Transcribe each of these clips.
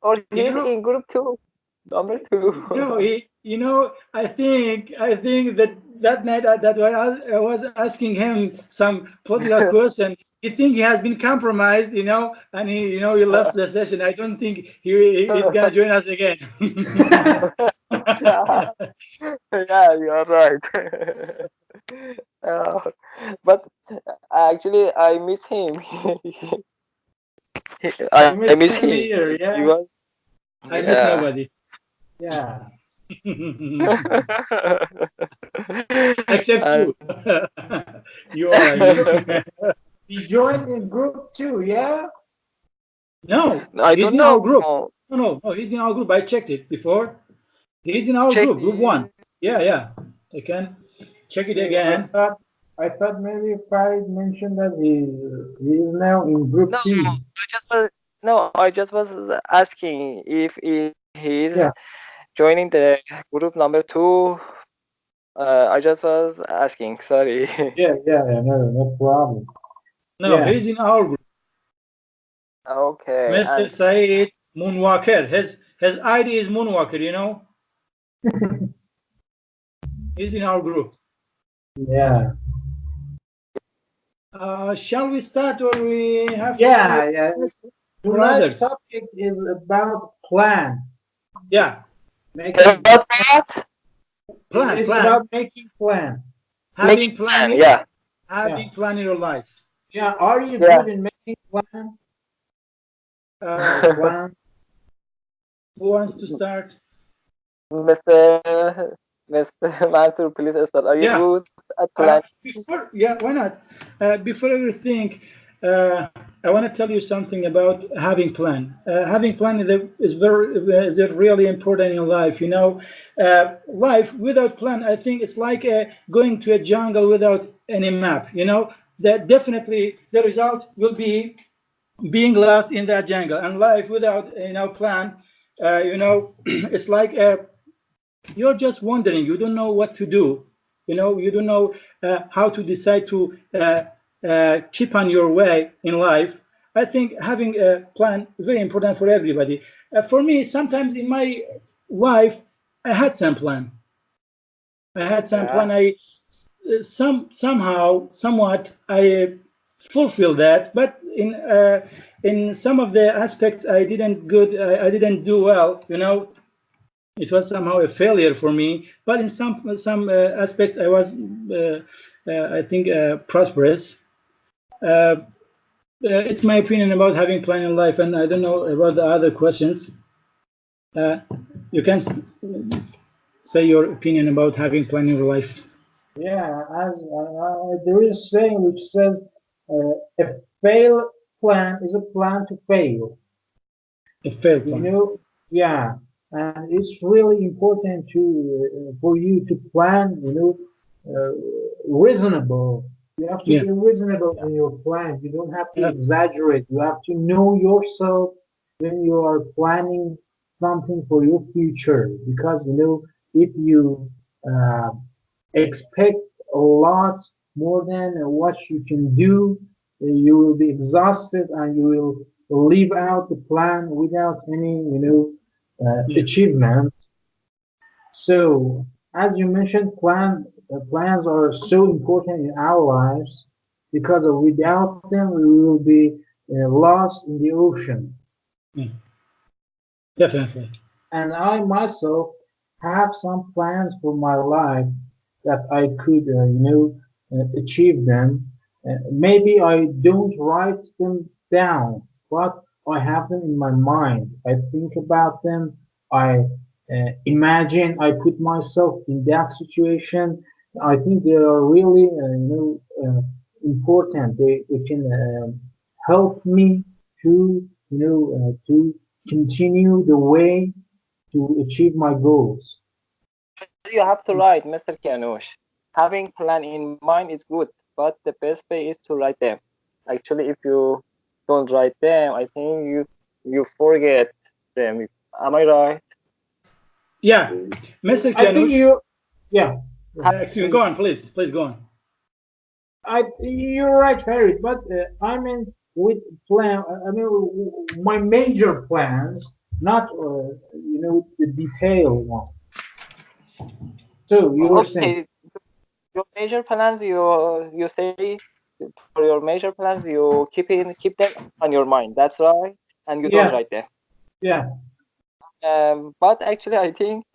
Or You he's know, in group 2, number 2. I think that night that I was asking him some political question. He think he has been compromised, and he left the session. I don't think he's gonna join us again. Yeah, yeah, you're right. Uh, but actually, I miss him. I You miss miss him. him here, He yeah? was, I miss yeah. nobody Yeah. except And you. You are, I mean. He joined in group 2, yeah? No, I he's don't in our know. group. No, he's in our group. I checked it before. He's in our Check. group one. Yeah, yeah. I can check it Okay, again. I thought maybe Farid mentioned that he is now in group No, 2. I just was asking if he's Yeah, joining the group number 2. I just was asking. Sorry. yeah, no problem. No, Yeah. he's in our group. Okay, Mr. and Said Moonwalker. His ID is Moonwalker. He's in our group. Yeah. Shall we start or we have Yeah. for Tonight's others? topic is about plan. Yeah, Making about what? it's plan. about making plan. Making Having plan. plan, Yeah, Yeah. having plan in your life. Yeah. Are you yeah. good in making plan? Uh, Plan. who wants to start? Mr. Mansur, please start. Are you Yeah. good at planning? Why not? Before everything, I want to tell you something about having plan. Having plan is really important in life. Life without plan, I think it's like going to a jungle without any map. That definitely the result will be being lost in that jungle. And life without plan, it's like you're just wondering. You don't know what to do. You don't know how to decide to keep on your way in life. I think having a plan is very important for everybody. For me, sometimes in my life, I had some plan. Yeah. I somewhat I fulfilled that, but in some of the aspects I didn't good. I didn't do well. It was somehow a failure for me, but in some aspects I was I think prosperous. It's my opinion about having plan in life, and I don't know about the other questions. You can say your opinion about having plan in your life. Yeah. As there is a saying which says, a fail plan is a plan to fail. A failed You plan. know, yeah, and it's really important to for you to plan. Reasonable. You have to Yeah. be reasonable in your plan. You don't have to Uh, exaggerate. You have to know yourself when you are planning something for your future. Because if you uh, expect a lot more than what you can do, you will be exhausted and you will leave out the plan without any, yeah. achievement. So, as you mentioned, plans are so important in our lives because without them we will be lost in the ocean. Yeah. Definitely. And I myself have some plans for my life that I could, achieve them. Maybe I don't write them down, but I have them in my mind. I think about them. I imagine. I put myself in that situation. I think they are really, important. They can help me to, to continue the way to achieve my goals. You have to write, Mr. Kianush. Having plan in mind is good, but the best way is to write them. Actually, if you don't write them, I think you forget them. Am I right? Yeah. Mr. I think Kianush, yeah, excuse me, go please. on, please go on. You're right, Harry. But I mean, with plan, I mean, my major plans not the detailed one. So you were saying. Okay, your major plans, you say for your major plans, you keep them on your mind. That's right, and you don't Yeah, write them. yeah, But actually, I think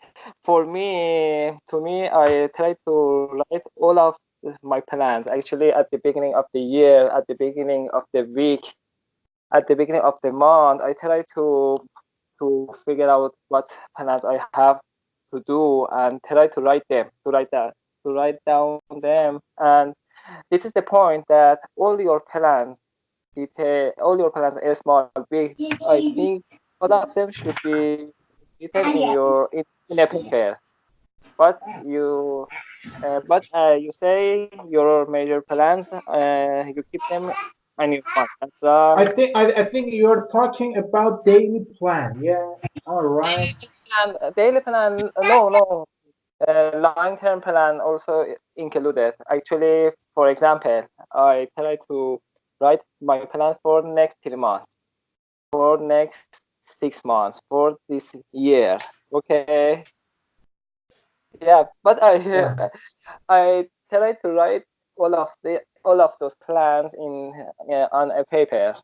for me, to me, I try to write all of my plans. Actually, at the beginning of the year, at the beginning of the week, at the beginning of the month, I try to figure out what plans I have to do and try to write them, to write down them. And this is the point that all your plans, all your plans, small, big, I think all of them should be written in a paper. But you say your major plans, you keep them on your mind. That's right. I think you're talking about daily plan. Yeah, all right. Daily plan, no. Long-term plan also included. Actually, for example, I try to write my plans for next 3 months, for next 6 months, for this year. Okay, yeah, but Yeah. I try to write all of those plans on a paper,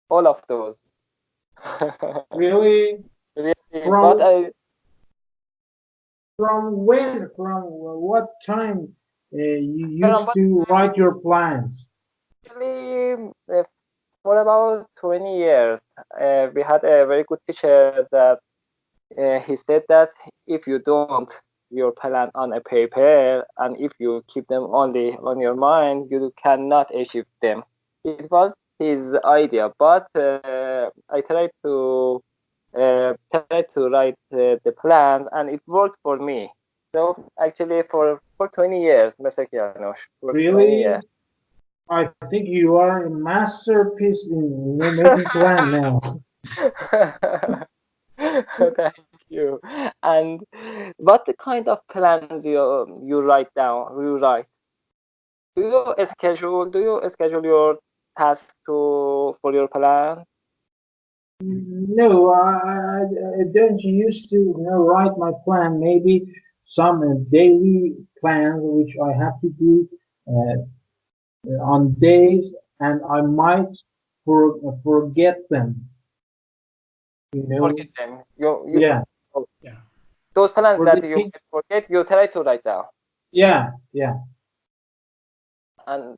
all of those. Really? Really, but From I from when? From what time you from used to write your plans? actually for about 20 years, we had a very good teacher that he said that if you don't your plan on a paper and if you keep them only on your mind, you cannot achieve them. It was his idea, but I tried to write the plans, and it worked for me. So actually, for 20 years, Mr. Kianosh, for 20 years. Really? I think you are a masterpiece in making plan now. Thank you. And what kind of plans you write down? You write? Do you schedule your task for your plan? No, I don't used to write my plan. Maybe some daily plans which I have to do on days, and I might forget them. You know, Forget them. You yeah, oh, Yeah. those plans for that the you thing. might forget, you try to write down. Yeah, yeah. And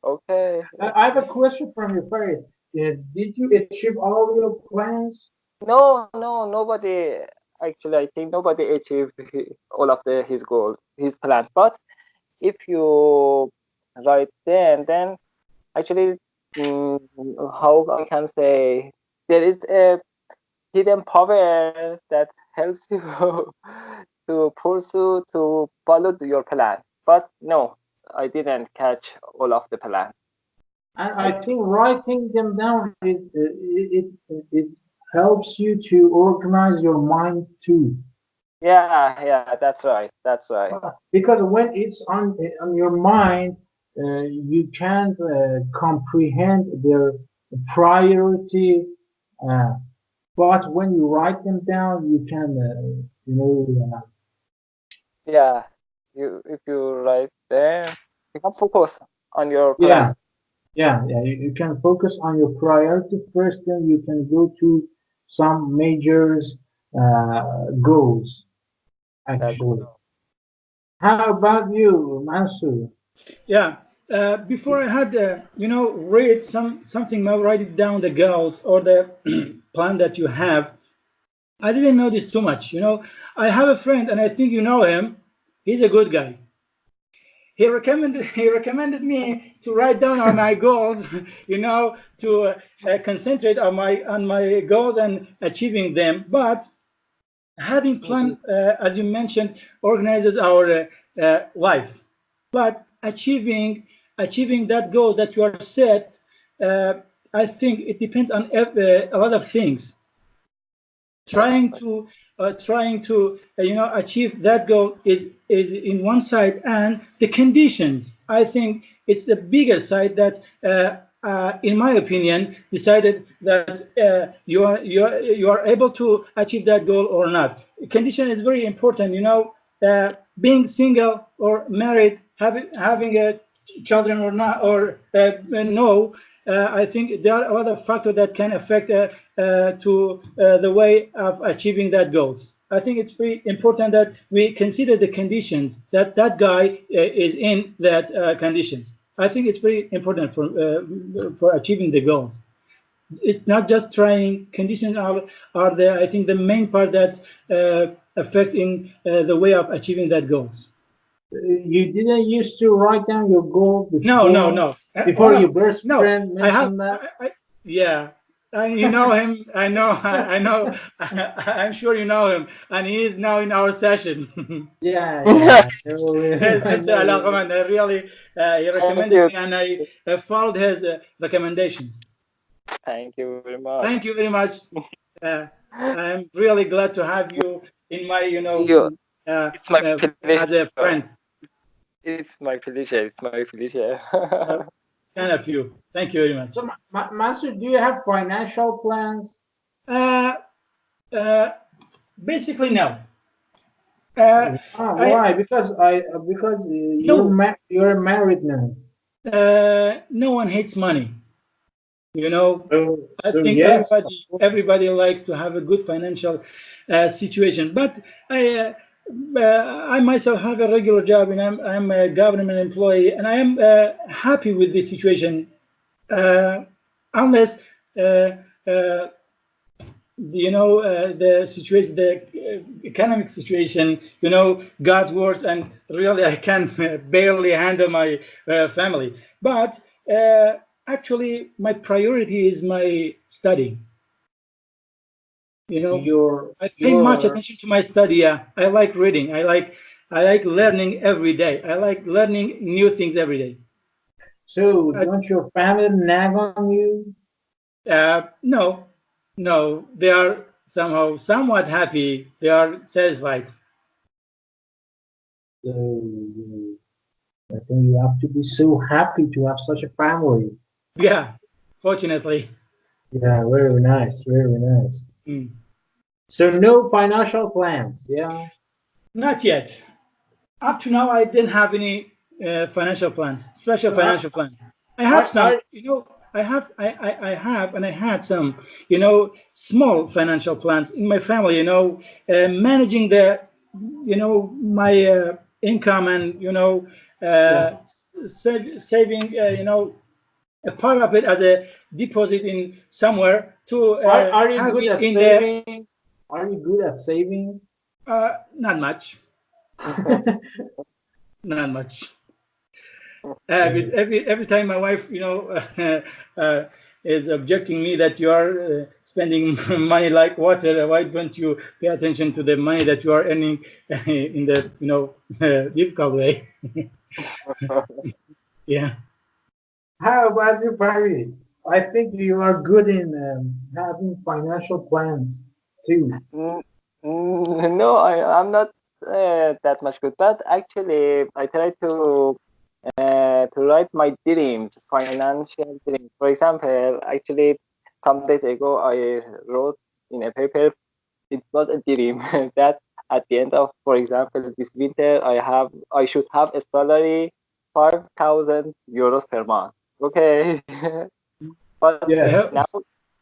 okay, I have a question from you, Farid. Did you achieve all your plans? no, nobody. Actually, I think nobody achieved all of his goals, his plans. But if you write them, then actually, mm, how I can say, there is a hidden power that helps you to pursue, to follow your plan. But no, I didn't catch all of the plan. And I I think, think writing them down it helps you to organize your mind too. yeah, that's right. Because when it's on your mind, you can't comprehend their priority. Uh, but when you write them down, you can, Yeah, if you write them, you can focus on your yeah, plan. yeah. You can focus on your priority first, then you can go to some majors goals. That's Actually, how about you, Mansur? Yeah. Before I had, read something, write it down the goals or the plan that you have. I didn't know this too much. I have a friend, and I think you know him. He's a good guy. He recommended me to write down on my goals, to concentrate on my goals and achieving them. But having plan, as you mentioned, organizes our life. But achieving that goal that you are set, uh, I think it depends on a lot of things. Trying to achieve that goal is in one side, and the conditions, I think it's the bigger side, that in my opinion, decided that you are able to achieve that goal or not. Condition is very important. Being single or married, having a children or not, or no. I think there are a lot of factors that can affect to the way of achieving that goals. I think it's very important that we consider the conditions that guy is in that conditions. I think it's very important for achieving the goals. It's not just trying. Conditions are the, I think, the main part that affects in the way of achieving that goals. You didn't used to write down your goals before? No. Before your best friend mentioned that? Yeah. And you know him. I know. I'm sure you know him, and he is now in our session. Yeah. Yes, Mr. Alaqaman. I really he recommended me, and I followed his recommendations. Thank you very much. Thank you very much. I'm really glad to have you in my, it's my pleasure. As a friend. It's my pleasure. It's my pleasure. It's kind of you. Thank you very much. So, Master, do you have financial plans? Basically, no. Why? Because you're married now. No one hates money. I think yes, everybody likes to have a good financial situation. But I myself have a regular job, and I'm a government employee, and I am happy with this situation, unless the situation, the economic situation, got worse, and really I can barely handle my family. But actually, my priority is my study. I pay much attention to my study. Yeah, I like reading. I like learning every day. I like learning new things every day. So, don't your family nag on you? No. They are somehow somewhat happy. They are satisfied. So, I think you have to be so happy to have such a family. Yeah, fortunately. Yeah, very nice, very nice. So no financial plans, yeah? Not yet. Up to now, I didn't have any financial plan, special financial plan. I have some, I have, and I had some, small financial plans in my family. Managing the, my income, and saving, a part of it as a deposit in somewhere to are you have good it at in saving? Are you good at saving? Not much. Not much. Every time my wife, is objecting me that you are spending money like water. Why don't you pay attention to the money that you are earning in the difficult way? Yeah. How about you, Barry? I think you are good in having financial plans too. No, I'm not that much good, but actually I try to write my dreams, financial dreams. For example, actually some days ago I wrote in a paper, it was a dream that at the end of, for example, this winter I should have a salary 5,000 euros per month. Okay. But Yes.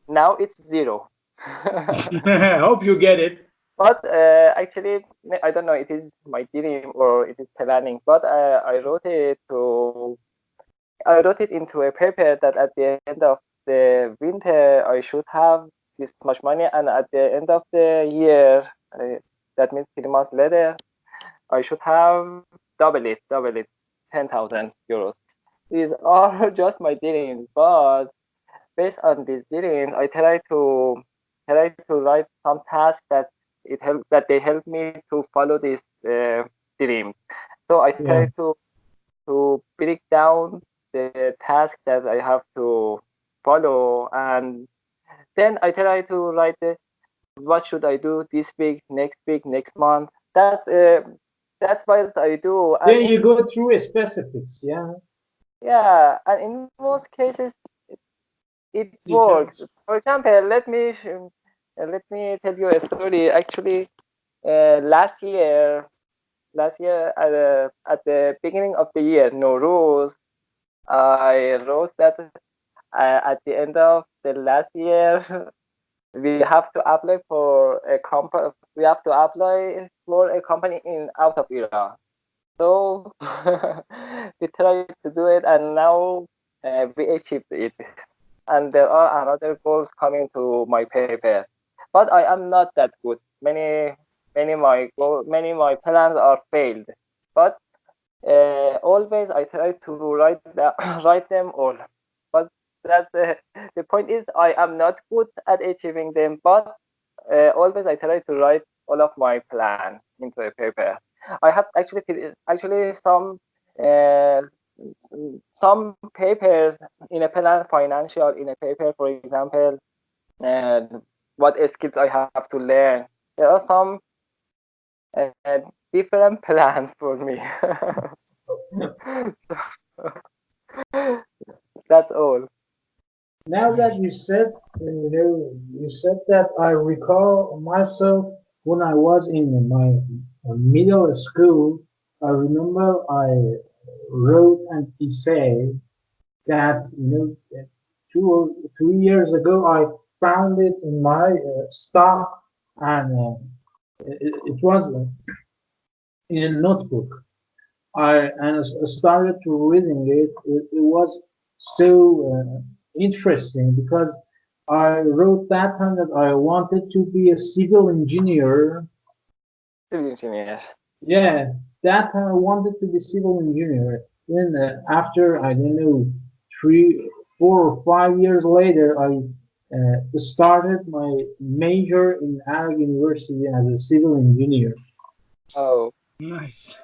now it's zero. I hope you get it. But actually, I don't know. It is my dream or it is planning. But I wrote it into a paper that at the end of the winter I should have this much money, and at the end of the year, that means 3 months later, I should have double it, 10,000 euros. These are just my dreams, but based on these dreams, I try to write some tasks that they help me to follow this dream. So I try to break down the task that I have to follow, and then I try to write what should I do this week, next month. That's what I do. Then you go through specifics, yeah. Yeah, and in most cases it works. For example, let me tell you a story. Actually, last year at the beginning of the year, Nowruz, I wrote that at the end of the last year, we have to apply for a company. We have to apply for a company in out of Iran. So we tried to do it, and now we achieved it. And there are another goals coming to my paper, but I am not that good. Many my plans are failed, but always I try to write them all. But that's the point is I am not good at achieving them, but always I try to write all of my plans into a paper. I have actually uh, some papers in a plan, financial in a paper, for example, and what skills I have to learn. There are some uh, different plans for me. That's all. Now that you said, you said that, I recall myself when I was in my middle school. I remember I wrote an essay that, 2 or 3 years ago I found it in my stock, and it was in a notebook. I started to reading it. It was so interesting because I wrote that time that I wanted to be a civil engineer. Civil engineer. Yeah, that time I wanted to be civil engineer. Then after, I don't know, 3, 4 or 5 years later, I started my major in Arab University as a civil engineer. Oh, Nice.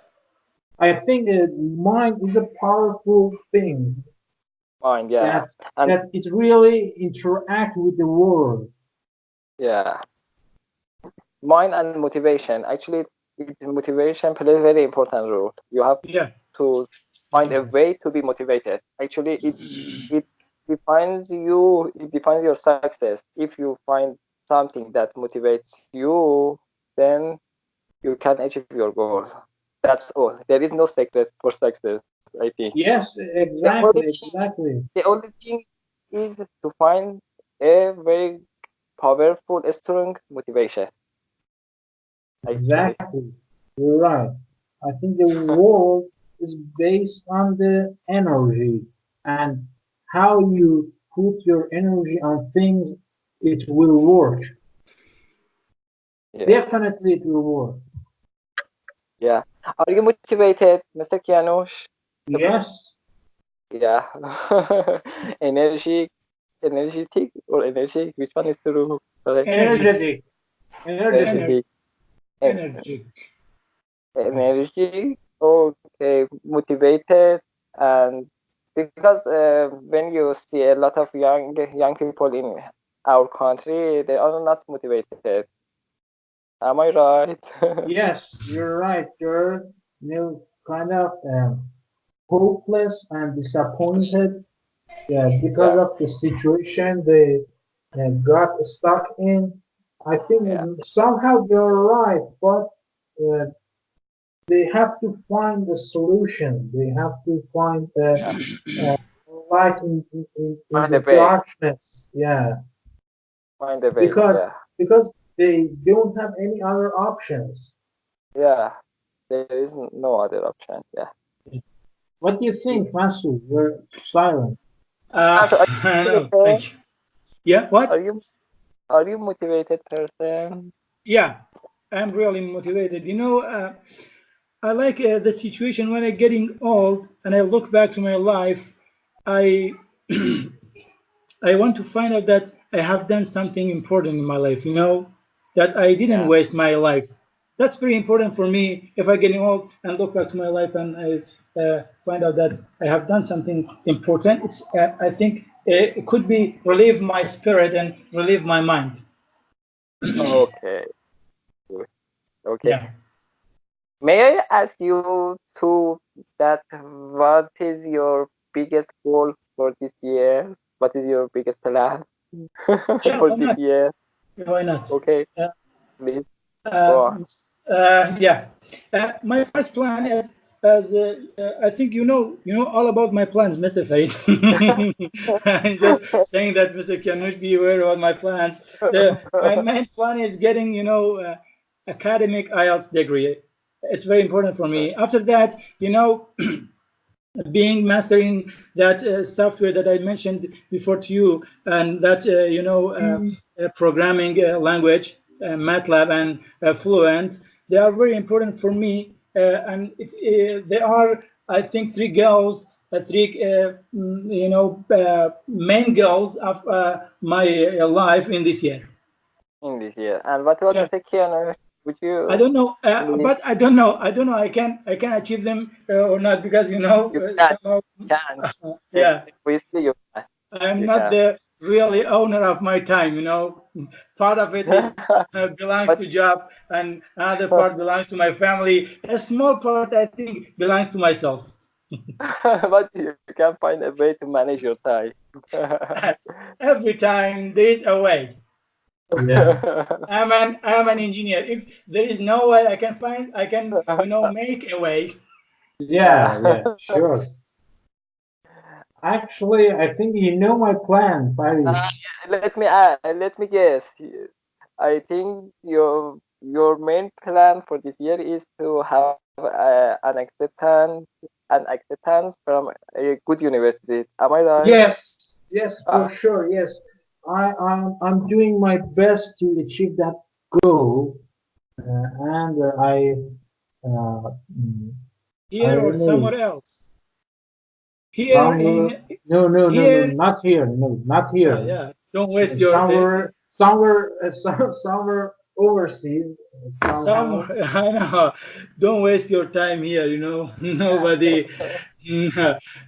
I think mind is a powerful thing mind, yeah. that And that it really interact with the world. yeah, mind and motivation. Actually, motivation plays a very important role. You have Yeah. to find a way to be motivated. Actually, it it defines your success. If you find something that motivates you, then you can achieve your goal. That's all. There is no secret for success, I think. Yes, The only exactly, thing, exactly, the only thing is to find a very powerful, strong motivation. Actually, exactly. You're right. I think the world is based on the energy, and how you put your energy on things, it will work. yeah, Definitely, it will work. yeah. Are you motivated, Mr. Kianosh? Yes, Yeah. Energy, energetic or energy? Which one is true? Correct. Energy. energetic, energetic. Ener- Energetic. En- energy. Energy. Okay. Motivated, and because when you see a lot of young people in our country, they are not motivated. Am I right? Yes, you're right. You're, kind of hopeless and disappointed, yeah, because Yeah. of the situation they got stuck in. I think Yeah. somehow you're right, but uh, they have to find a solution. They have to find Yeah. uh, light in Find a the way. darkness. Yeah, Find a way. because Yeah. because they don't have any other options. Yeah. There is no other option. Yeah. What do you think, Masu? You're silent. So are you No, motivated? thank you. Yeah, what? Are you are you motivated person? Yeah, I'm really motivated. I like the situation when I'm getting old and I look back to my life. I I want to find out that I have done something important in my life, that I didn't Yeah. waste my life. That's very important for me if I getting old and look back to my life and I find out that I have done something important. I think it could be relieve my spirit and relieve my mind. Okay. Good. Okay. Yeah. May I ask you to that what is your biggest goal for this year? what is your biggest plan Yeah, for why this not? year? Why not? Okay, Yeah. please go on. Yeah. My first plan is, as I think you know all about my plans, Mr. Farid. I'm just saying that, Mr. Kianush, be aware about my plans. My main plan is getting, academic IELTS degree. It's very important for me. After that, being mastering that software that I mentioned before to you, and that programming language, MATLAB and Fluent, they are very important for me, and they are, I think, three goals, main goals of my life in this year. In this year. And what about Yeah. Mr. Keanu? Would you? I don't know, please? but I don't know. I can achieve them or not, because You can. somehow, Can. yeah, Obviously, you can. I'm You not can. the really owner of my time. Part of it is belongs But to job, and another part belongs to my family. A small part, I think, belongs to myself. but you can find a way to manage your time. Every time there is a way. Yeah. I'm an engineer. If there is no way, I can make a way. Yeah, sure. Actually, I think you know my plan, Farid. Let me guess. I think your main plan for this year is to have an acceptance from a good university. Am I right? Yes, for Uh, sure. Yes, I'm doing my best to achieve that goal, and uh, mm, I Here or don't know. somewhere else. Here Somewhere, in no, here. not here. No, not Yeah, here. yeah. Don't waste your Somewhere overseas some. somehow. I know. Don't waste your time here.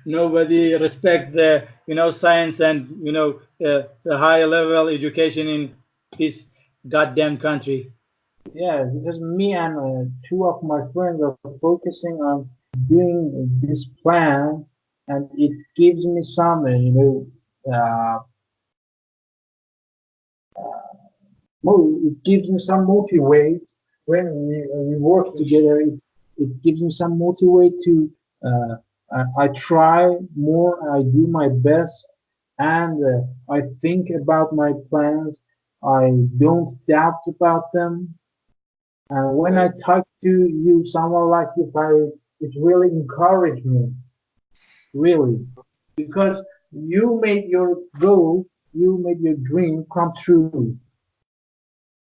Nobody respect the science and the high level education in this goddamn country. Yeah, because me and two of my friends are focusing on doing this plan, and it gives me some, it gives me some motivate when we work together. It gives me some motivate to. I try more. I do my best, and I think about my plans. I don't doubt about them. And when I talk to you, someone like you, Barry, it really encouraged me, really, because you made your goal, you made your dream come true.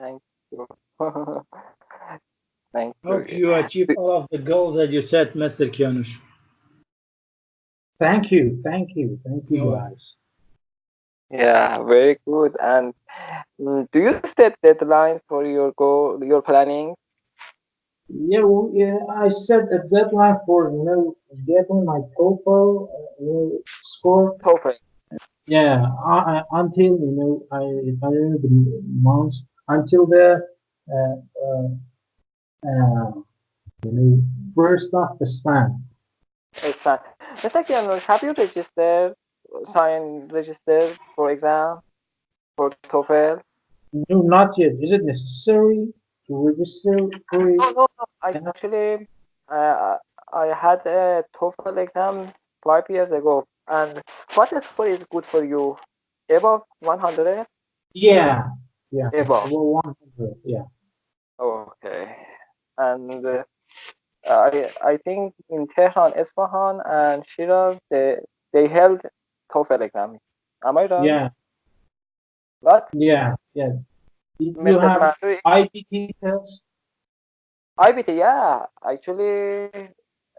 Thank you. Thank Hope you. you achieve all of the goals that you set, Mr. Kianush. Thank you, No. guys. Yeah, very good. And do you set deadlines for your goal, your planning? Yeah, well, yeah, I set a deadline for getting my TOEFL score. Perfect. Yeah, until I don't know the months until the uh, uh, uh, first of the span. It's fine. Mr. Kianush, have you registered for exam for TOEFL? No, not yet. Is it necessary to register for it? No, no, no. Yeah. Actually, uh, I had a TOEFL exam 5 years ago. And what score is good for you? Above 100? Yeah, yeah. Above. Over 100. Yeah. Okay. And I think in Tehran, Isfahan, and Shiraz, they held TOEFL exam. Am I right? Yeah, What? yeah. Did you Mr. have Masuri? IBT test? IBT, yeah. Actually,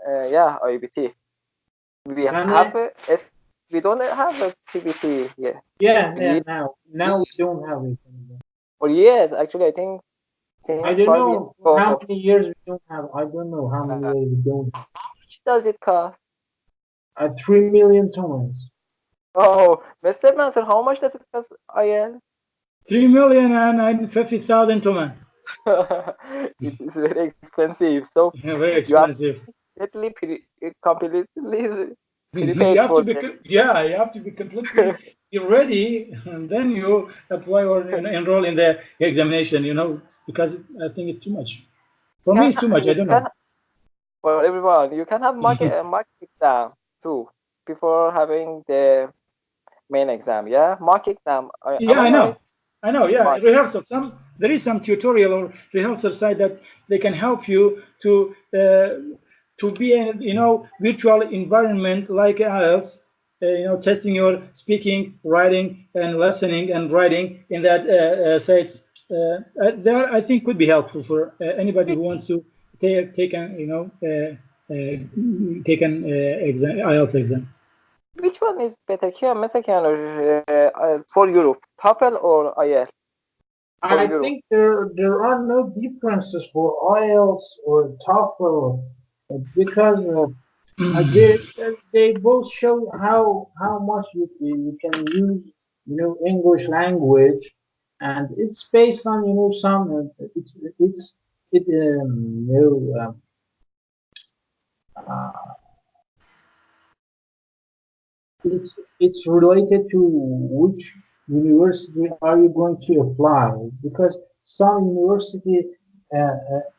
yeah, IBT. We Can have I? a, we don't have a PBT, yeah. Yeah. Ye- Now we Years. don't have it anymore. For years, actually, I think I since don't 5 years know how ago. many years we don't have. I don't know how many How years we don't have. much does it cost? 3 million tons. Oh, Mr. Mansur, how much does it cost, IL? 3,950,000 Toman. It is very expensive. So Yeah, very you have expensive. completely You prepared have to for be, that. yeah, you have to be completely, you're ready, and then you apply or enroll in the examination. Because I think it's too much. For me, it's too much. I don't know. For everyone, you can have mock exam too before having the main exam. Yeah, mock exam. Yeah, I know. Yeah, Mock. rehearsal. There is some tutorial or rehearsal site that they can help you to be in virtual environment like IELTS. Testing your speaking, writing, and listening and writing in that sites. There, I think, could be helpful for anybody who wants to take an exam, IELTS exam. Which one is better? For Europe, TOEFL or IELTS? I think there are no differences for IELTS or TOEFL because they both show how much you can use English language, and it's based on some it's related to which university are you going to apply, because some university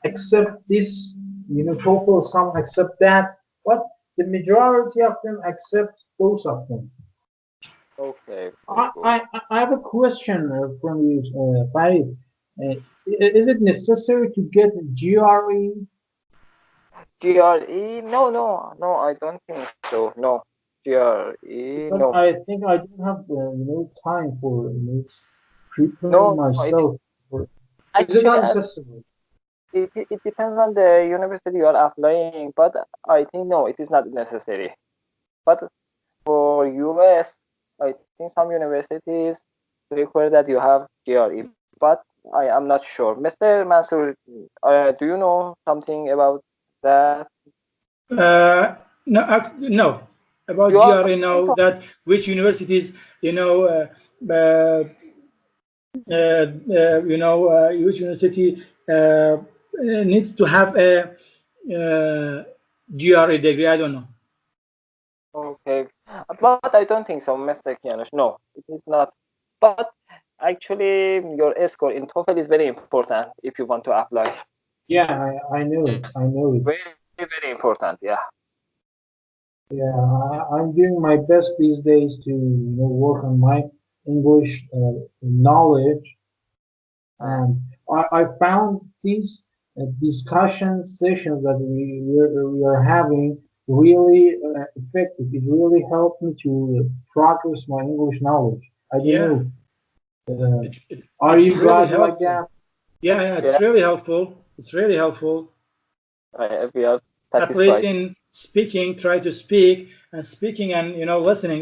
accept this TOEFL, some accept that, but the majority of them accept both of them. Okay. I have a question from you, Farid. Is it necessary to get GRE? GRE? No, I don't think so. No, GRE, Because no. I think I don't have time for preparing myself. Actually, is it necessary? It depends on the university you are applying, but I think no, it is not necessary. But for US, I think some universities require that you have GRE, but I am not sure. Mr. Mansour, do you know something about that? No. About GRE, know that which universities, which university needs to have a GRE degree. I don't know. Okay, but I don't think so, Mr. Kianosh. No, it is not. But actually, your score in TOEFL is very important if you want to apply. Yeah, I know it. Very, very important. Yeah. Yeah, I'm doing my best these days to work on my English knowledge, and I found these discussion sessions that we are having really effective. It really helped me to progress my English knowledge. I don't know. Are you guys really like that? Yeah, it's really helpful. It's really helpful. We are satisfied. At least in speaking, try to speak and listening.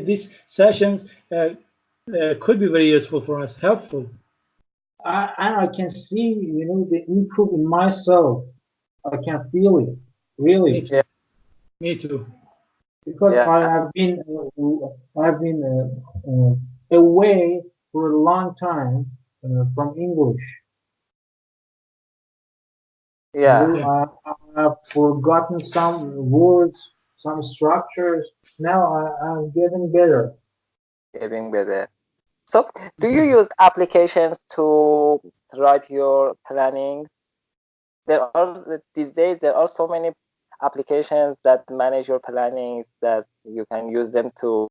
These sessions could be very useful for us, helpful. I can see the improvement in myself. I can feel it, really. Me too. Because I have been away for a long time from English. Yeah. I have forgotten some words, some structures. Now I'm getting better. So, do you use applications to write your planning? These days there are so many applications that manage your planning that you can use them to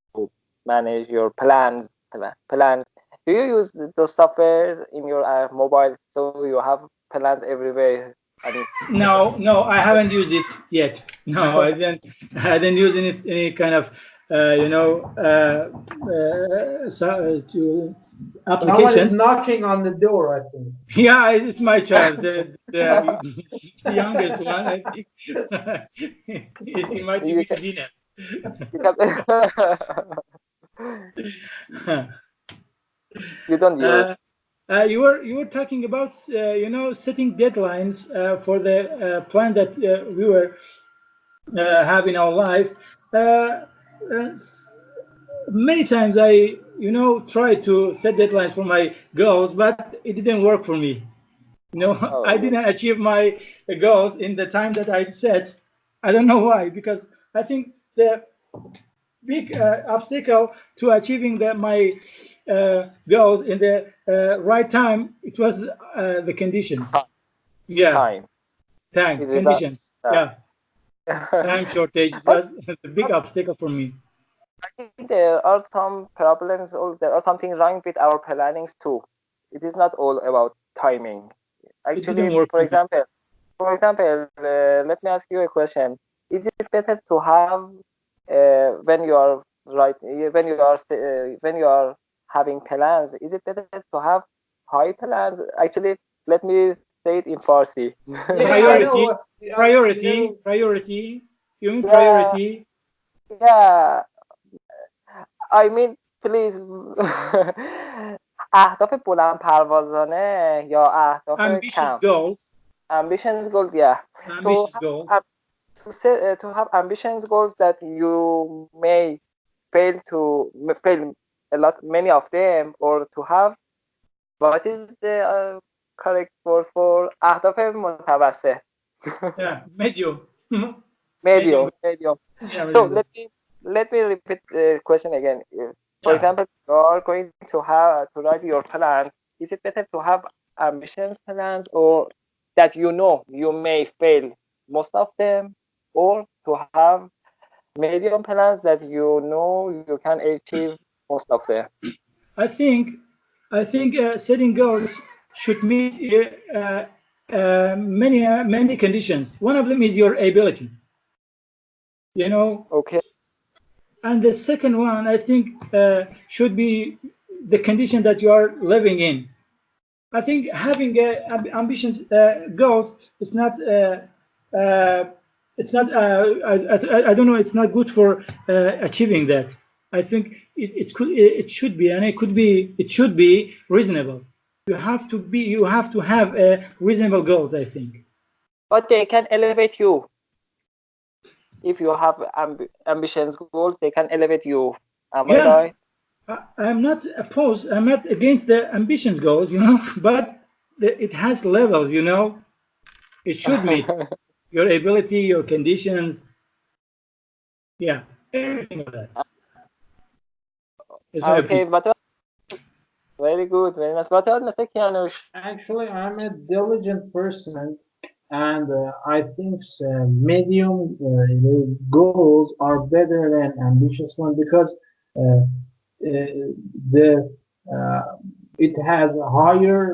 manage your plans. Do you use the software in your mobile so you have plans everywhere? No, I haven't used it yet. No, I didn't use any kind of applications. Someone is knocking on the door, I think. Yeah, it's my child, the youngest one. I think he's inviting me to dinner. You don't use. You were talking about setting deadlines for the plan that we were have in our life. Many times I try to set deadlines for my goals, but it didn't work for me. I didn't achieve my goals in the time that I set. I don't know why, because I think big obstacle to achieving my goals in the right time. It was the conditions. Yeah, time conditions. Yeah, time shortage was a big obstacle for me. I think there are some problems, or there are something wrong with our plannings too. It is not all about timing. It didn't Actually, work for me. for example, let me ask you a question. Is it better to have when you are when you are having plans? Is it better to have high plans? Actually, let me say it in Farsi. Priority. You mean Yeah, priority? yeah. I mean, please. اهداف بلند پروازانه یا اهداف Ambitious کم. goals. Ambitions goals, yeah. Ambitious goals. To have ambitions goals that you may fail a lot, many of them, or to have what is the correct word for أهداف متوسط. Yeah, medium. Medium. Yeah, So medium. let me repeat the question again. For Yeah. example, you are going to write your plans. Is it better to have ambitions plans, or that you know you may fail most of them, or to have medium plans that you know you can achieve most of them? I think setting goals should meet many conditions. One of them is your ability. You know, Okay. and the second one I think should be the condition that you are living in. I think having ambitions goals is not it's not I don't know, it's not good for achieving that. I think it should be, and it should be reasonable. You have to have a reasonable goals, I think. But they can elevate you. If you have ambitions goals, they can elevate you. Am I right? I'm not opposed. I'm not against the ambitions goals, you know, but it has levels, you know. It should meet your ability, your conditions. Yeah, everything of that. It's my Okay, opinion. but very good, very nice. What else, Mr. Kianush? Actually, I'm a diligent person, and I think medium goals are better than ambitious ones because the it has a higher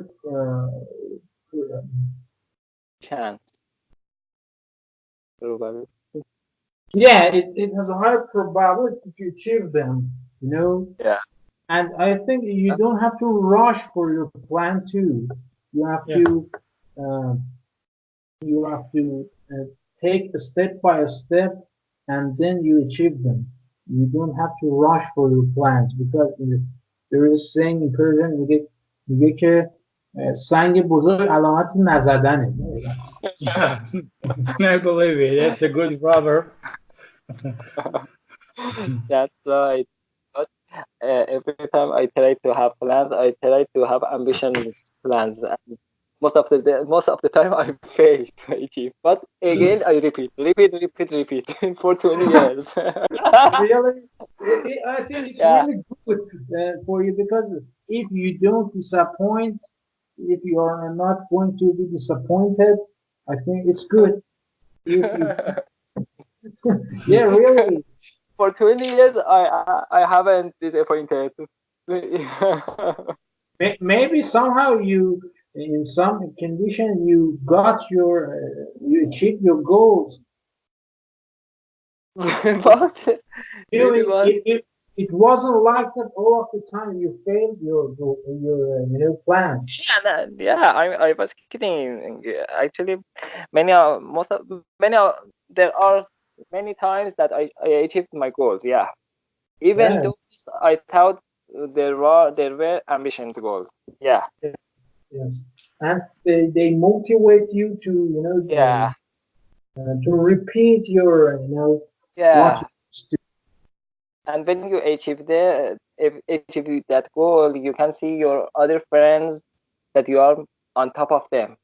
Chance. yeah, it has a higher probability to achieve them, you know. Yeah. And I think you don't have to rush for your plan too. You have Yeah. to uh, you have to take a step by step, and then you achieve them. You don't have to rush for your plans because there is a saying in Persian میگه که سنگ بزرگ علامت نزدنه. Yeah, I believe it. That's a good proverb. That's right. But every time I try to have plans, I try to have ambition plans. And most of the time I fail to achieve. But again, I repeat for 20 years. Really, I think it's Yeah. really good for you because if you don't disappoint, if you are not going to be disappointed, I think it's good. If you, yeah, really. For 20 years, I haven't disappointed. Maybe somehow you, in some condition, you got you achieved your goals. But You know, maybe one. it wasn't like that all of the time. You failed your plan. Yeah, I was kidding. Actually, there are many times that I achieved my goals. Yeah, even Yeah. though I thought there were ambitions goals. Yeah, Yes, and they motivate you to yeah, to repeat your what yeah. you used to. And when you achieve that goal, you can see your other friends that you are on top of them.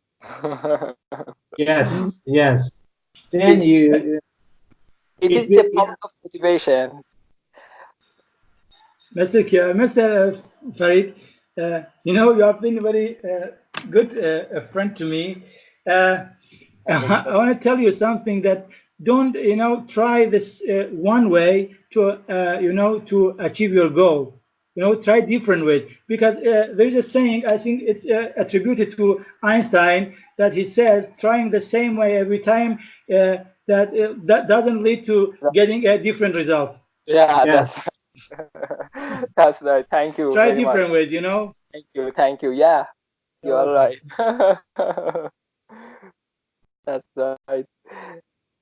Yes, yes. Then it, you it it is the will power of motivation. Mr. Farid, you know, you have been a very good friend to me. I want to tell you something that don't, you know, try this one way to, you know, to achieve your goal. You know, try different ways, because there is a saying, I think it's attributed to Einstein, that he says trying the same way every time, that doesn't lead to getting a different result. Yeah, that's right. Thank you Try very much. different ways, you know. Thank you. Yeah, you are right. That's right.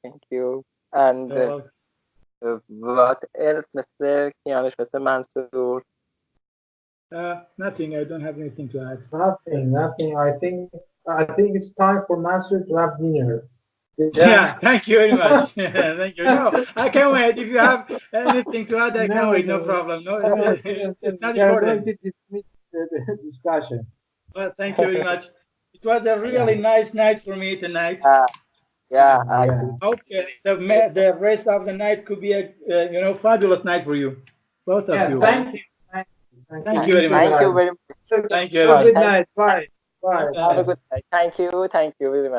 Thank you. And what else, Mr. Kianish, Mr. Mansour? Nothing. I don't have anything to add. Nothing. I think it's time for Master to have dinner. Yeah, thank you very much. Thank you. No, I can wait. If you have anything to add, I can wait. No problem. No, it's not We are going important. to dismiss the discussion. Well, thank you very much. It was a really nice night for me tonight. Yeah. Hope the rest of the night could be a you know, fabulous night for you, both of you. Thank you. Thank you very much. Thank you very much. Thank you very much. Good night. Bye. Bye. Have a good night. Thank you. Thank you very much.